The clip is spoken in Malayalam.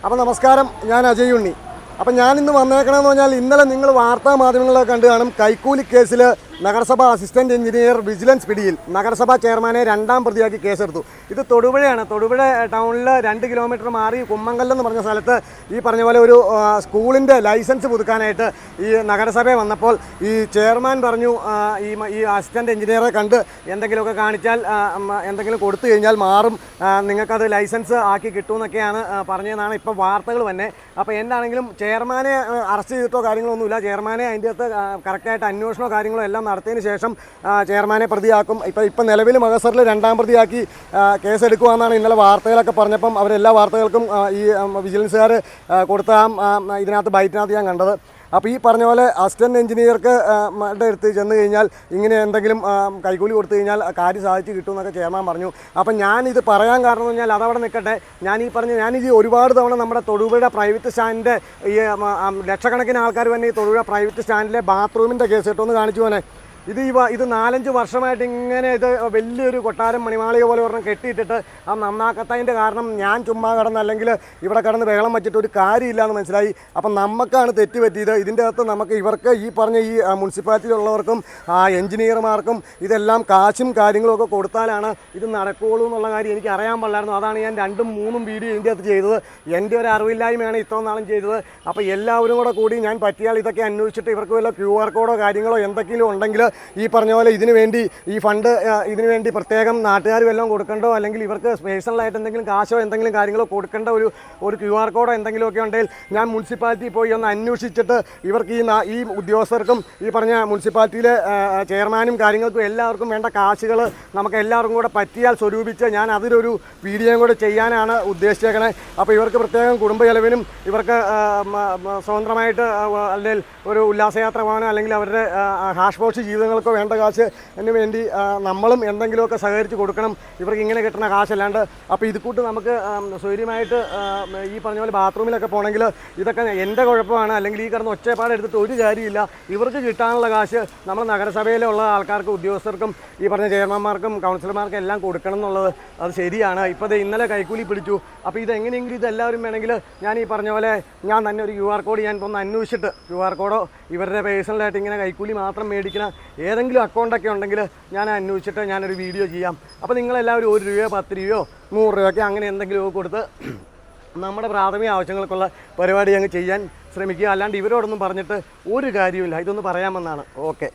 അപ്പോൾ നമസ്കാരം, ഞാൻ അജയ് ഉണ്ണി. അപ്പോൾ ഞാനിന്ന് വന്നേക്കണമെന്ന് പറഞ്ഞാൽ ഇന്നലെ നിങ്ങൾ വാർത്താ മാധ്യമങ്ങളൊക്കെ കണ്ടു കാണും. കൈക്കൂലി കേസിൽ നഗരസഭ അസിസ്റ്റന്റ് എഞ്ചിനീയർ വിജിലൻസ് പിടിയിൽ. നഗരസഭാ ചെയർമാനെ 2ാം പ്രതിയാക്കി കേസെടുത്തു. ഇത് തൊടുപുഴയാണ്. തൊടുപുഴ ടൗണിൽ 2 കിലോമീറ്റർ മാറി കുമ്മങ്കല്ലെന്ന് പറഞ്ഞ സ്ഥലത്ത് ഈ പറഞ്ഞ പോലെ ഒരു സ്കൂളിൻ്റെ ലൈസൻസ് പുതുക്കാനായിട്ട് ഈ നഗരസഭയെ വന്നപ്പോൾ ഈ ചെയർമാൻ പറഞ്ഞു, ഈ അസിസ്റ്റന്റ് എഞ്ചിനീയറെ കണ്ട് എന്തെങ്കിലുമൊക്കെ കാണിച്ചാൽ, എന്തെങ്കിലും കൊടുത്തു കഴിഞ്ഞാൽ മാറും, നിങ്ങൾക്കത് ലൈസൻസ് ആക്കി കിട്ടുമെന്നൊക്കെയാണ് പറഞ്ഞതെന്നാണ് ഇപ്പോൾ വാർത്തകൾ തന്നെ. അപ്പോൾ എന്താണെങ്കിലും ചെയർമാനെ അറസ്റ്റ് ചെയ്തിട്ടോ കാര്യങ്ങളൊന്നുമില്ല. ചെയർമാനെ അതിൻ്റെ അകത്ത് കറക്റ്റായിട്ട് അന്വേഷണമോ കാര്യങ്ങളോ എല്ലാം നടത്തിയതിന് ശേഷം ചെയർമാനെ പ്രതിയാക്കും. ഇപ്പം നിലവിൽ മഹസറിൽ 2ാം പ്രതിയാക്കി കേസെടുക്കുകയെന്നാണ് ഇന്നലെ വാർത്തകളൊക്കെ പറഞ്ഞപ്പം അവരെല്ലാ വാർത്തകൾക്കും ഈ വിജിലൻസുകാർ കൊടുത്ത ഇതിനകത്ത് ബൈറ്റിനകത്ത് ഞാൻ കണ്ടത്. അപ്പോൾ ഈ പറഞ്ഞ പോലെ അസിസ്റ്റൻറ്റ് എഞ്ചിനീയർക്ക് അടുത്ത് ചെന്ന് കഴിഞ്ഞാൽ ഇങ്ങനെ എന്തെങ്കിലും കൈക്കൂലി കൊടുത്തു കഴിഞ്ഞാൽ കാര്യം സാധിച്ച് കിട്ടുമെന്നൊക്കെ ചെയർമാൻ പറഞ്ഞു. അപ്പം ഞാനിത് പറയാൻ കാരണം എന്ന് പറഞ്ഞാൽ അതവിടെ നിൽക്കട്ടെ. ഞാനിത് ഒരുപാട് തവണ നമ്മുടെ തൊടുപുഴ പ്രൈവറ്റ് സ്റ്റാൻഡിൻ്റെ ഈ ലക്ഷക്കണക്കിന് ആൾക്കാർ തന്നെ ഈ തൊടുപുഴ പ്രൈവറ്റ് സ്റ്റാൻഡിലെ ബാത്റൂമിൻ്റെ കേസ് കിട്ടുമെന്ന് കാണിച്ചു പോനെ. ഇത് 4-5 വർഷമായിട്ട് ഇങ്ങനെ ഇത് വലിയൊരു കൊട്ടാരം മണിമാളിക പോലെ ഒരെണ്ണം കെട്ടിയിട്ടിട്ട് നന്നാക്കത്തതിൻ്റെ കാരണം ഞാൻ ചുമ്മാ കിടന്ന് അല്ലെങ്കിൽ ഇവിടെ കിടന്ന് വെള്ളം വച്ചിട്ട് ഒരു കാര്യമില്ലയെന്ന് മനസ്സിലായി. അപ്പം നമുക്കാണ് തെറ്റ് പറ്റിയത്. ഇതിൻ്റെ അകത്ത് നമുക്ക് ഇവർക്ക് ഈ പറഞ്ഞ ഈ മുനിസിപ്പാലിറ്റിയിലുള്ളവർക്കും എഞ്ചിനീയർമാർക്കും ഇതെല്ലാം കാശും കാര്യങ്ങളൊക്കെ കൊടുത്താലാണ് ഇത് നടക്കുകയുള്ളൂ എന്നുള്ള കാര്യം എനിക്ക് അറിയാൻ പാടില്ലായിരുന്നു. അതാണ് ഞാൻ 2-3 വീഡിയോ ഇതിൻ്റെ അകത്ത് ചെയ്തത്. എൻ്റെ ഒരു അറിവില്ലായ്മയാണ് ഇത്ര നാളും ചെയ്തത്. അപ്പോൾ എല്ലാവരും കൂടി ഞാൻ പറ്റിയാൽ ഇതൊക്കെ അന്വേഷിച്ചിട്ട് ഇവർക്ക് വല്ല QR കോഡോ കാര്യങ്ങളോ എന്തെങ്കിലും ഉണ്ടെങ്കിൽ ഈ പറഞ്ഞ പോലെ ഇതിനു വേണ്ടി ഈ ഫണ്ട് ഇതിനു വേണ്ടി പ്രത്യേകം നാട്ടുകാർ വല്ലതും കൊടുക്കണ്ടോ, അല്ലെങ്കിൽ ഇവർക്ക് പേഴ്സണലായിട്ട് എന്തെങ്കിലും കാശോ എന്തെങ്കിലും കാര്യങ്ങളോ കൊടുക്കേണ്ട ഒരു QR കോഡോ എന്തെങ്കിലുമൊക്കെ ഉണ്ടെങ്കിൽ ഞാൻ മുനിസിപ്പാലിറ്റി പോയി ഒന്ന് അന്വേഷിച്ചിട്ട് ഇവർക്ക് ഈ ഉദ്യോഗസ്ഥർക്കും ഈ പറഞ്ഞ മുനിസിപ്പാലിറ്റിയിലെ ചെയർമാനും കാര്യങ്ങൾക്കും എല്ലാവർക്കും വേണ്ട കാശുകൾ നമുക്ക് എല്ലാവർക്കും കൂടെ പറ്റിയാൽ സ്വരൂപിച്ച് ഞാൻ അതിലൊരു വീഡിയോയും കൂടെ ചെയ്യാനാണ് ഉദ്ദേശിച്ചേക്കണേ. അപ്പോൾ ഇവർക്ക് പ്രത്യേകം കുടുംബ ചെലവിനും ഇവർക്ക് സ്വതന്ത്രമായിട്ട് അല്ലെങ്കിൽ ഒരു ഉല്ലാസയാത്ര പോകാനോ അല്ലെങ്കിൽ അവരുടെ ഹാഷ്പോഷ് ജീവിതങ്ങൾക്കോ വേണ്ട കാശ് അതിന് വേണ്ടി നമ്മളും എന്തെങ്കിലുമൊക്കെ സഹകരിച്ച് കൊടുക്കണം. ഇവർക്ക് ഇങ്ങനെ കിട്ടുന്ന കാശല്ലാണ്ട്. അപ്പോൾ ഇത് കൂട്ട് നമുക്ക് സ്വൈര്യമായിട്ട് ഈ പറഞ്ഞ പോലെ ബാത്റൂമിലൊക്കെ പോകണമെങ്കിൽ ഇതൊക്കെ എൻ്റെ കുഴപ്പമാണ്, അല്ലെങ്കിൽ ഈ കിടന്ന് ഒച്ചപ്പാട് എടുത്തിട്ട് ഒരു കാര്യമില്ല. ഇവർക്ക് കിട്ടാനുള്ള കാശ് നമ്മൾ നഗരസഭയിലുള്ള ആൾക്കാർക്ക് ഉദ്യോഗസ്ഥർക്കും ഈ പറഞ്ഞ ചെയർമാന്മാർക്കും കൗൺസിലർമാർക്കും എല്ലാം കൊടുക്കണം എന്നുള്ളത് അത് ശരിയാണ്. ഇപ്പോൾ ഇന്നലെ കൈക്കൂലി പിടിച്ചു. അപ്പോൾ ഇതെങ്ങനെയെങ്കിലും ഇതെല്ലാവരും വേണമെങ്കിൽ ഞാൻ ഈ പറഞ്ഞ പോലെ ഞാൻ തന്നെ ഒരു QR കോഡ് ഞാൻ ഒന്ന് അന്വേഷിച്ചിട്ട് QR കോഡോ ഇവരുടെ പേഴ്സണലായിട്ട് ഇങ്ങനെ കൈക്കൂലി മാത്രം മേടിക്കുന്ന ഏതെങ്കിലും അക്കൗണ്ടൊക്കെ ഉണ്ടെങ്കിൽ ഞാൻ അന്വേഷിച്ചിട്ട് ഞാനൊരു വീഡിയോ ചെയ്യാം. അപ്പോൾ നിങ്ങളെല്ലാവരും 1 രൂപയോ 10 രൂപയോ 100 രൂപയൊക്കെ അങ്ങനെ എന്തെങ്കിലുമൊക്കെ കൊടുത്ത് നമ്മുടെ പ്രാഥമിക ആവശ്യങ്ങൾക്കുള്ള പരിപാടി അങ്ങ് ചെയ്യാൻ ശ്രമിക്കുക. അല്ലാണ്ട് ഇവരോടൊന്നും പറഞ്ഞിട്ട് ഒരു കാര്യമില്ല. ഇതൊന്ന് പറയാമെന്നാണ്. ഓക്കെ.